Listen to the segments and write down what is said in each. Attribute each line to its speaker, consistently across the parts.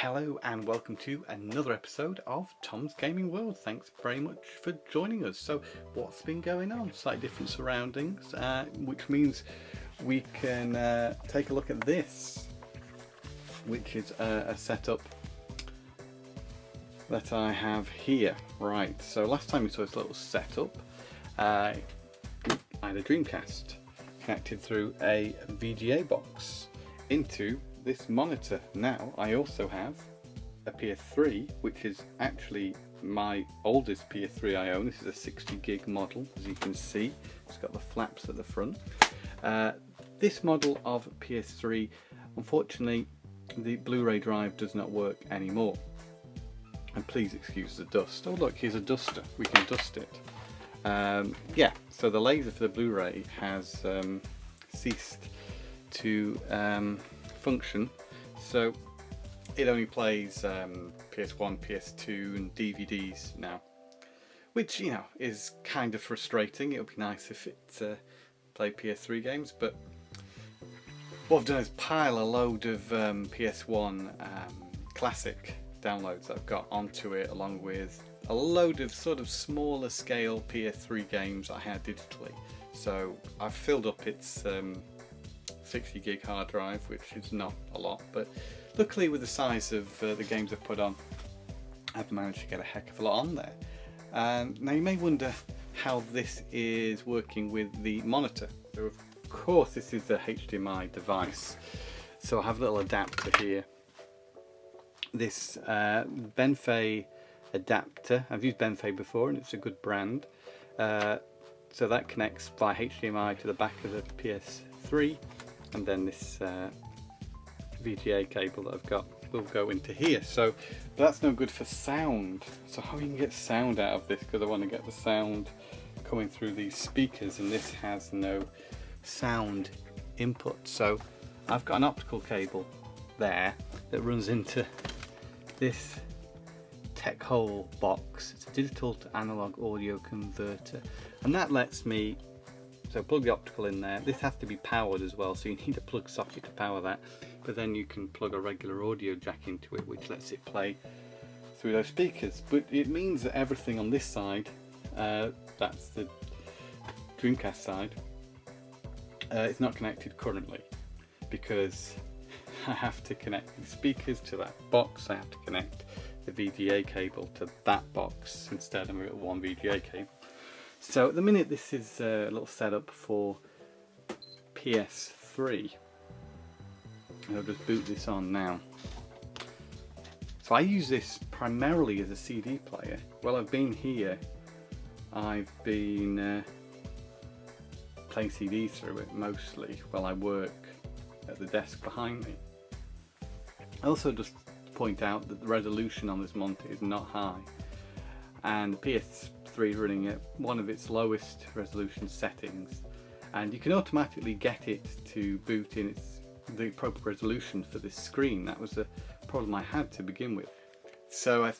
Speaker 1: Hello and welcome to another episode of Tom's Gaming World. Thanks very much for joining us. So what's been going on? Slightly different surroundings, which means we can take a look at this, which is a setup that I have here. Right, so last time we saw this little setup, I had a Dreamcast connected through a VGA box into this monitor. Now I also have a PS3, which is actually my oldest PS3 I own. This is a 60 gig model, as you can see. It's got the flaps at the front. This model of PS3, unfortunately, the Blu-ray drive does not work anymore. And please excuse the dust. Oh look, here's a duster. We can dust it. Yeah, so the laser for the Blu-ray has ceased to function, so it only plays PS1, PS2 and DVDs now, which, you know, is kind of frustrating. It would be nice if it played PS3 games, but what I've done is pile a load of PS1 classic downloads that I've got onto it, along with a load of sort of smaller scale PS3 games I had digitally. So I've filled up its 60 gig hard drive, which is not a lot, but luckily with the size of the games I've put on, I've managed to get a heck of a lot on there. Now you may wonder how this is working with the monitor. So of course this is a HDMI device, so I have a little adapter here. This Benfei adapter, I've used Benfei before and it's a good brand. So that connects via HDMI to the back of the PS3, and then this VGA cable that I've got will go into here. So but that's no good for sound. So how you can get sound out of this, because I want to get the sound coming through these speakers, and this has no sound input. So I've got an optical cable there that runs into this tech hole box. It's a digital to analog audio converter, and that lets me plug the optical in there. This has to be powered as well, so you need a plug socket to power that, but then you can plug a regular audio jack into it, which lets it play through those speakers. But it means that everything on this side, that's the Dreamcast side, it's not connected currently, because I have to connect the speakers to that box. I have to connect the VGA cable to that box instead of one VGA cable. So at the minute this is a little setup for PS3. I'll just boot this on now. So I use this primarily as a CD player. While I've been here, I've been playing CDs through it mostly while I work at the desk behind me. I also just point out that the resolution on this monitor is not high, and the PS3 is running at one of its lowest resolution settings, and you can automatically get it to boot in the appropriate resolution for this screen. That was the problem I had to begin with. So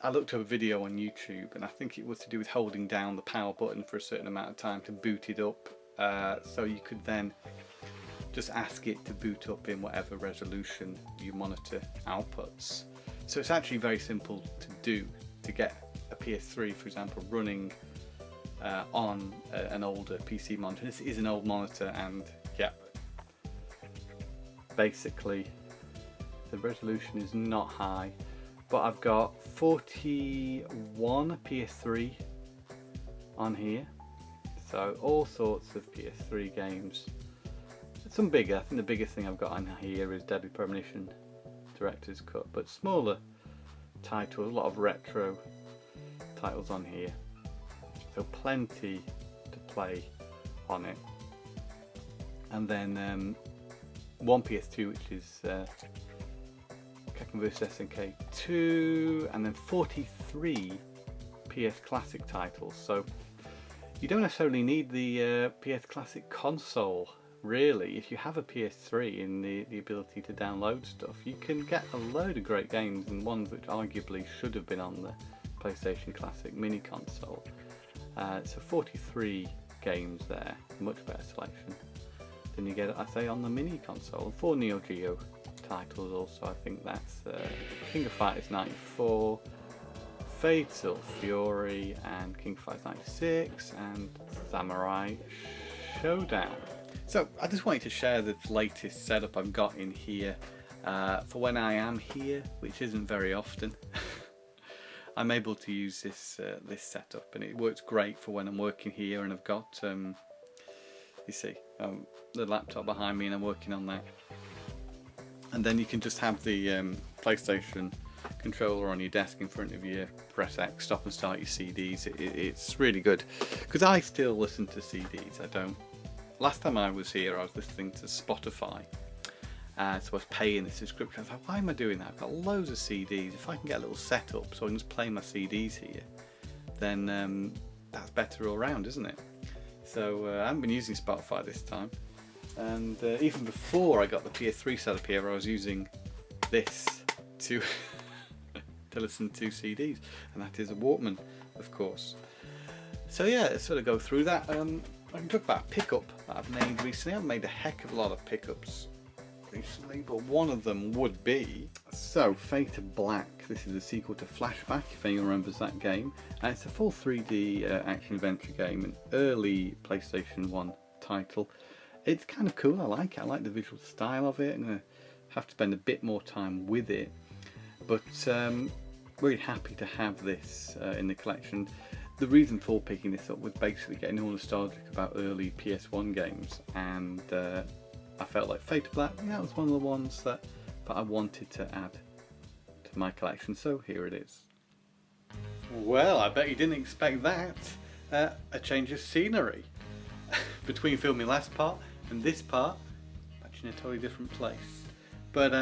Speaker 1: I looked up a video on YouTube, and I think it was to do with holding down the power button for a certain amount of time to boot it up, so you could then just ask it to boot up in whatever resolution your monitor outputs. So it's actually very simple to do, to get a PS3, for example, running on an older PC monitor. This is an old monitor, and yeah, basically the resolution is not high, but I've got 41 PS3 on here, so all sorts of PS3 games. Some bigger. I think the biggest thing I've got on here is Deadly Premonition Director's Cut, but smaller titles, a lot of retro titles on here, so plenty to play on it. And then one PS2, which is Tekken vs SNK 2, and then 43 PS Classic titles. So you don't necessarily need the PS Classic console. Really, if you have a PS3 and the ability to download stuff, you can get a load of great games, and ones which arguably should have been on the PlayStation Classic mini console. So 43 games there, much better selection than you get, I say, on the mini console. 4 Neo Geo titles also. I think that's King of Fighters 94, Fatal Fury, and King of Fighters 96, and Samurai Showdown. So I just wanted to share the latest setup I've got in here for when I am here, which isn't very often. I'm able to use this setup, and it works great for when I'm working here and I've got you see the laptop behind me and I'm working on that, and then you can just have the PlayStation controller on your desk in front of you, press X, stop and start your CDs. It's really good because I still listen to CDs. I don't. Last time I was here I was listening to Spotify. So I was paying the subscription. I was like, why am I doing that? I've got loads of CDs. If I can get a little setup so I can just play my CDs here, then that's better all round, isn't it? So I haven't been using Spotify this time. And even before I got the PS3 setup here, I was using this to to listen to CDs, and that is a Walkman, of course. So yeah, let's sort of go through that. I can talk about a pickup that I've made recently. I've made a heck of a lot of pickups recently, but one of them would be Fate of Black. This is a sequel to Flashback, if anyone remembers that game. It's a full 3D action adventure game, an early PlayStation 1 title. It's kind of cool. I like it. I like the visual style of it. I'm going to have to spend a bit more time with it, but really happy to have this in the collection. The reason for picking this up was basically getting all nostalgic about early PS1 games, and I felt like Fate of Black, that was one of the ones that I wanted to add to my collection, so here it is. Well, I bet you didn't expect that. A change of scenery. Between filming last part and this part, actually in a totally different place. But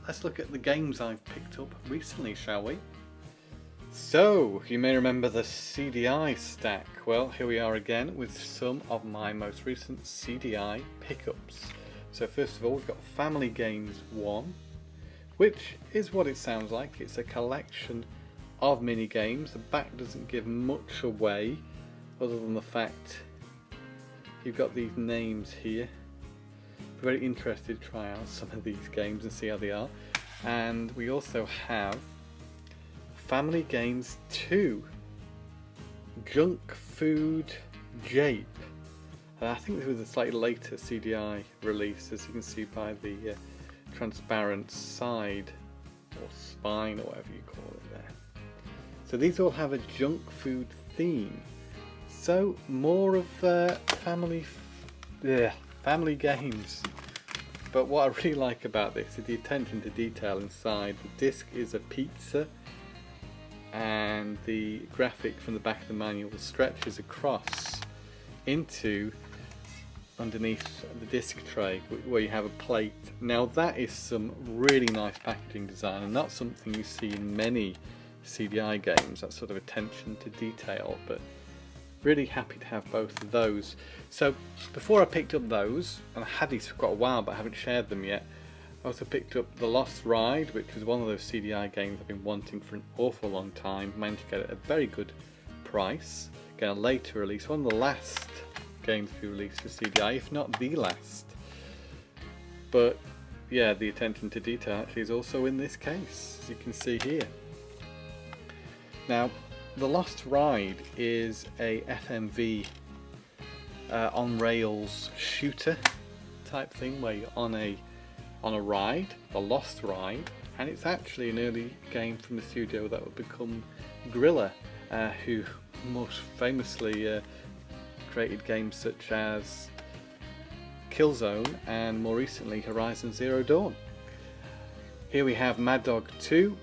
Speaker 1: let's look at the games I've picked up recently, shall we? So, you may remember the CDI stack. Well, here we are again with some of my most recent CDI pickups. So first of all, we've got Family Games 1, which is what it sounds like. It's a collection of mini games. The back doesn't give much away, other than the fact you've got these names here. I'm very interested to try out some of these games and see how they are. And we also have Family Games 2, Junk Food Jape. I think this was a slightly later CDI release, as you can see by the transparent side or spine or whatever you call it there. So these all have a junk food theme. So more of family games. But what I really like about this is the attention to detail inside. The disc is a pizza, and the graphic from the back of the manual stretches across into underneath the disc tray where you have a plate. Now that is some really nice packaging design, and not something you see in many CDI games, that sort of attention to detail, but really happy to have both of those. So before I picked up those, and I had these for quite a while but I haven't shared them yet, I also picked up The Lost Ride, which was one of those CDI games I've been wanting for an awful long time. Managed to get it at a very good price. Again, a later release, one of the last games to be released for CDI, if not the last. But yeah, the attention to detail actually is also in this case, as you can see here. Now, The Lost Ride is a FMV on rails shooter type thing where you're on a ride, The Lost Ride, and it's actually an early game from the studio that would become Guerrilla, who most famously created games such as Killzone and more recently Horizon Zero Dawn. Here we have Mad Dog 2.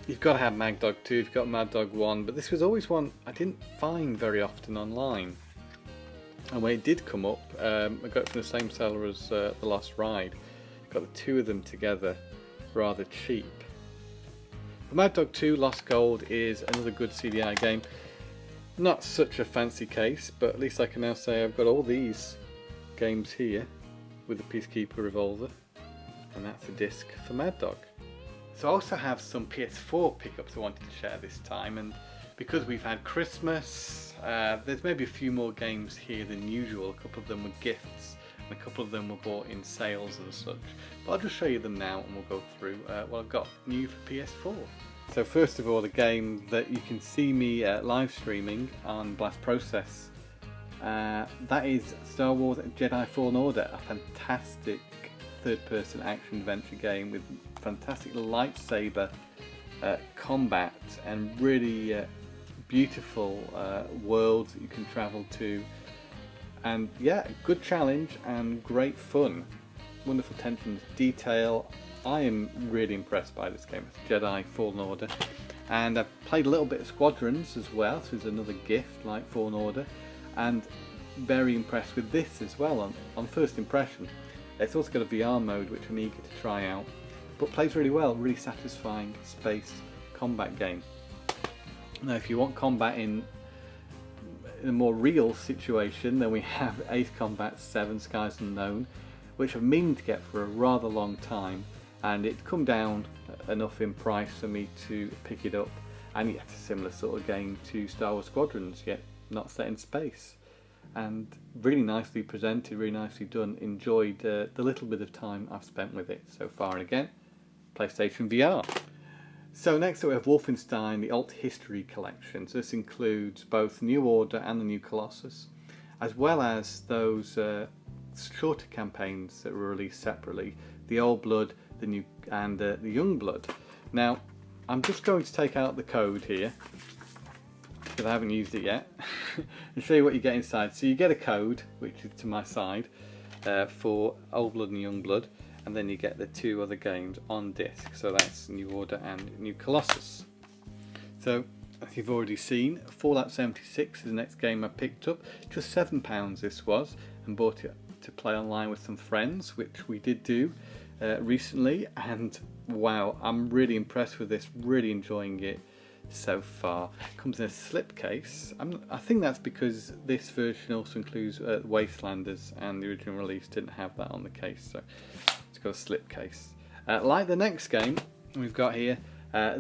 Speaker 1: You've got to have Mad Dog 2 if you've got Mad Dog 1, but this was always one I didn't find very often online. And when it did come up, I got it from the same seller as The Lost Ride. Got the two of them together rather cheap. But Mad Dog 2 Lost Gold is another good CDI game. Not such a fancy case, but at least I can now say I've got all these games here with the Peacekeeper revolver, and that's a disc for Mad Dog. So I also have some PS4 pickups I wanted to share this time, and because we've had Christmas, there's maybe a few more games here than usual. A couple of them were gifts and a couple of them were bought in sales and such. But I'll just show you them now, and we'll go through what I've got new for PS4. So first of all, the game that you can see me live streaming on Blast Process, that is Star Wars Jedi Fallen Order, a fantastic third-person action-adventure game with fantastic lightsaber combat and really beautiful worlds that you can travel to, and yeah, good challenge and great fun, wonderful attention to detail. I am really impressed by this game. It's Jedi Fallen Order, and I've played a little bit of Squadrons as well, so it's another gift like Fallen Order, and very impressed with this as well on first impression. It's also got a VR mode which I'm eager to try out, but plays really well, really satisfying space combat game. Now if you want combat in a more real situation, then we have Ace Combat 7 Skies Unknown, which I've meaning to get for a rather long time, and it's come down enough in price for me to pick it up, and yet a similar sort of game to Star Wars Squadrons, yet not set in space. And really nicely presented, really nicely done. Enjoyed the little bit of time I've spent with it so far, and again, PlayStation VR. So next up we have Wolfenstein, the Alt History Collection. So this includes both New Order and the New Colossus, as well as those shorter campaigns that were released separately, the Old Blood, the New and the Young Blood. Now, I'm just going to take out the code here, because I haven't used it yet, and show you what you get inside. So you get a code, which is to my side, for Old Blood and Young Blood, and then you get the two other games on disc. So that's New Order and New Colossus. So, as you've already seen, Fallout 76 is the next game I picked up. Just £7 this was, and bought it to play online with some friends, which we did do recently, and wow, I'm really impressed with this, really enjoying it so far. It comes in a slipcase. I think that's because this version also includes Wastelanders, and the original release didn't have that on the case, so it's got a slipcase. Like the next game we've got here,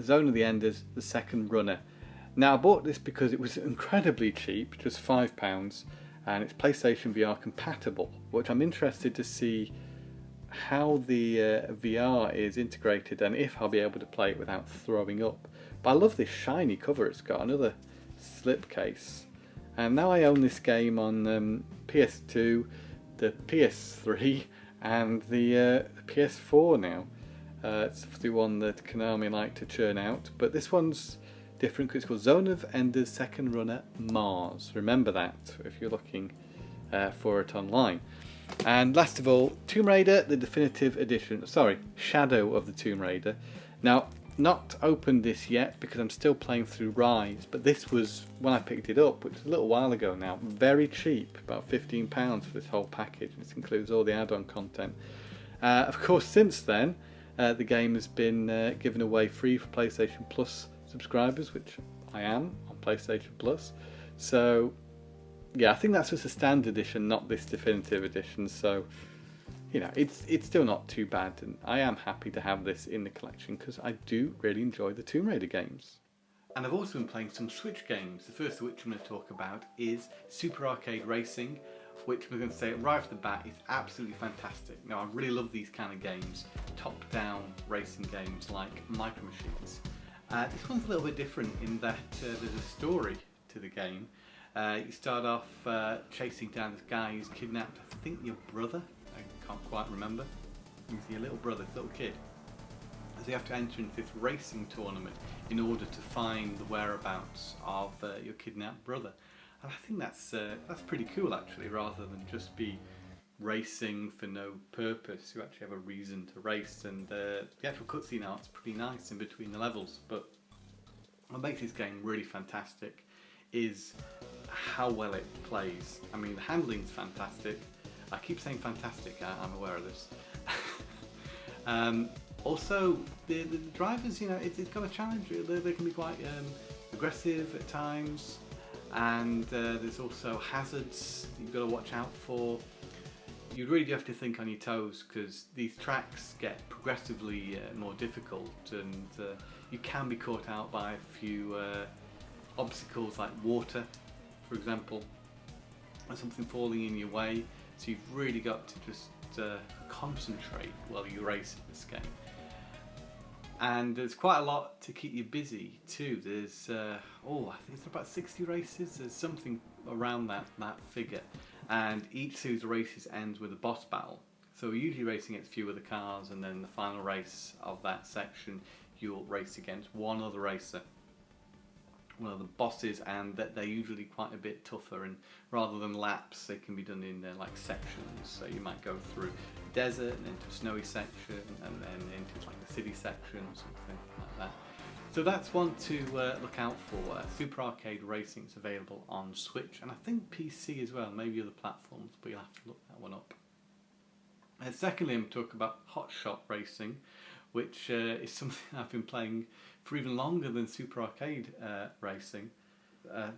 Speaker 1: Zone of the Enders, the Second Runner. Now I bought this because it was incredibly cheap, just £5, and it's PlayStation VR compatible, which I'm interested to see how the VR is integrated and if I'll be able to play it without throwing up. But I love this shiny cover it's got, another slipcase. And now I own this game on PS2, the PS3 and the PS4 now. It's the one that Konami like to churn out, but this one's different because it's called Zone of Enders Second Runner Mars. Remember that if you're looking for it online. And last of all, Tomb Raider, the definitive edition. Sorry, Shadow of the Tomb Raider. Now, not opened this yet because I'm still playing through Rise, but this was when I picked it up, which was a little while ago now. Very cheap, about £15 for this whole package. This includes all the add-on content. Of course, since then, the game has been given away free for PlayStation Plus subscribers, which I am on PlayStation Plus. So yeah, I think that's just a standard edition, not this definitive edition, so you know, it's still not too bad, and I am happy to have this in the collection because I do really enjoy the Tomb Raider games. And I've also been playing some Switch games, the first of which I'm going to talk about is Super Arcade Racing, which I'm going to say right off the bat is absolutely fantastic. Now, I really love these kind of games, top-down racing games like Micro Machines. This one's a little bit different in that there's a story to the game. You start off chasing down this guy who's kidnapped, I think your brother, I can't quite remember. He's your little brother, this little kid. So you have to enter into this racing tournament in order to find the whereabouts of your kidnapped brother. And I think that's pretty cool actually, rather than just be racing for no purpose. You actually have a reason to race, and the actual cutscene art's pretty nice in between the levels. But what makes this game really fantastic is how well it plays. I mean, the handling's fantastic. I keep saying fantastic, I'm aware of this. Also, the drivers, you know, it's got a challenge. They can be quite aggressive at times, and there's also hazards you've got to watch out for. You really do have to think on your toes because these tracks get progressively more difficult, and you can be caught out by a few obstacles like water, for example, or something falling in your way. so you've really got to just concentrate while you race in this game. And there's quite a lot to keep you busy too. There's I think it's about 60 races. There's something around that figure, and each series of races ends with a boss battle. So we're usually racing against a few other cars, and then the final race of that section you'll race against one other racer, one of the bosses, and that they're usually quite a bit tougher, and rather than laps they can be done in like sections. So you might go through desert and into a snowy section and then into like a city section or something like that. So that's one to look out for. Super Arcade Racing is available on Switch and I think PC as well, maybe other platforms, but you'll have to look that one up. Secondly, I'm talking about Hotshot Racing, which is something I've been playing for even longer than Super Arcade Racing.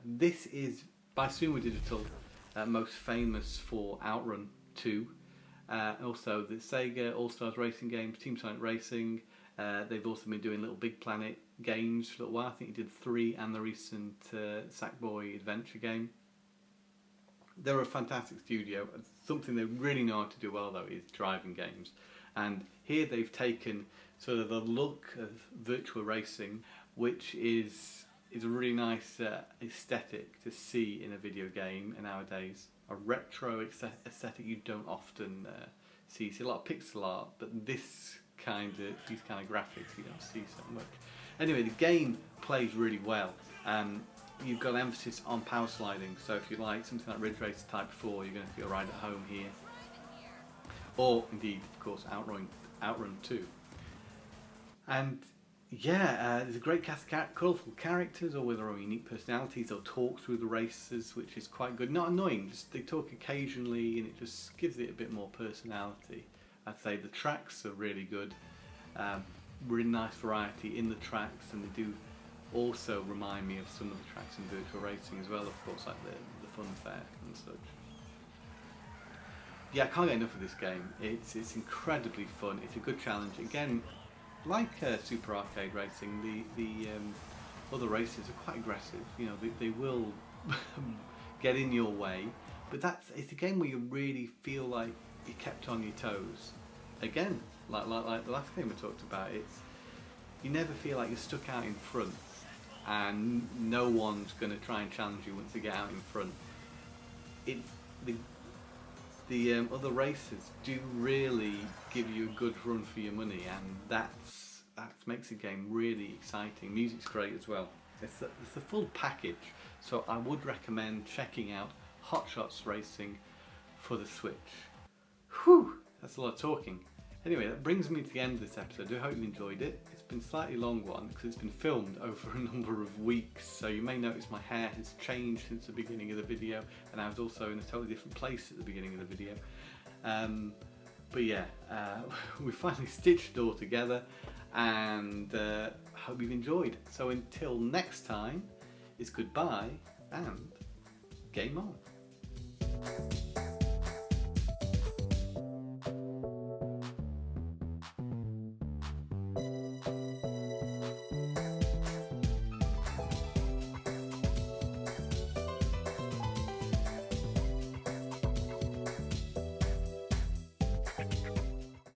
Speaker 1: This is by Sumo Digital most famous for Outrun 2. Also the Sega All-Stars Racing games, Team Sonic Racing. They've also been doing little Big Planet games for a little while. I think he did 3 and the recent Sackboy Adventure game. They're a fantastic studio. Something they really know how to do well though is driving games. And here they've taken sort of the look of virtual racing, which is a really nice aesthetic to see in a video game nowadays. A retro aesthetic you don't often see. You see a lot of pixel art, but these kind of graphics you don't see so much. Anyway, the game plays really well. You've got emphasis on power sliding, so if you like something like Ridge Racer Type 4, you're going to feel right at home here. Or indeed, of course, Outrun 2. And yeah, there's a great cast of colourful characters, all with their own unique personalities. They'll talk through the races, which is quite good. Not annoying, just they talk occasionally, and it just gives it a bit more personality. I'd say the tracks are really good. Really nice variety in the tracks, and they do also remind me of some of the tracks in virtual racing as well, of course, like the fun fair and such. Yeah, I can't get enough of this game. It's incredibly fun. It's a good challenge. Again, like Super Arcade Racing, the other races are quite aggressive. You know, they will get in your way, but it's a game where you really feel like you're kept on your toes. Again, like the last game we talked about, you never feel like you're stuck out in front, and no one's going to try and challenge you once you get out in front. The other races do really give you a good run for your money, and that makes the game really exciting. Music's great as well. It's the full package, so I would recommend checking out Hotshots Racing for the Switch. Whew, that's a lot of talking. Anyway, that brings me to the end of this episode. I do hope you enjoyed it. It's been a slightly long one because it's been filmed over a number of weeks, so you may notice my hair has changed since the beginning of the video, and I was also in a totally different place at the beginning of the video. But yeah, we finally stitched it all together, and I hope you've enjoyed. So until next time, it's goodbye and game on.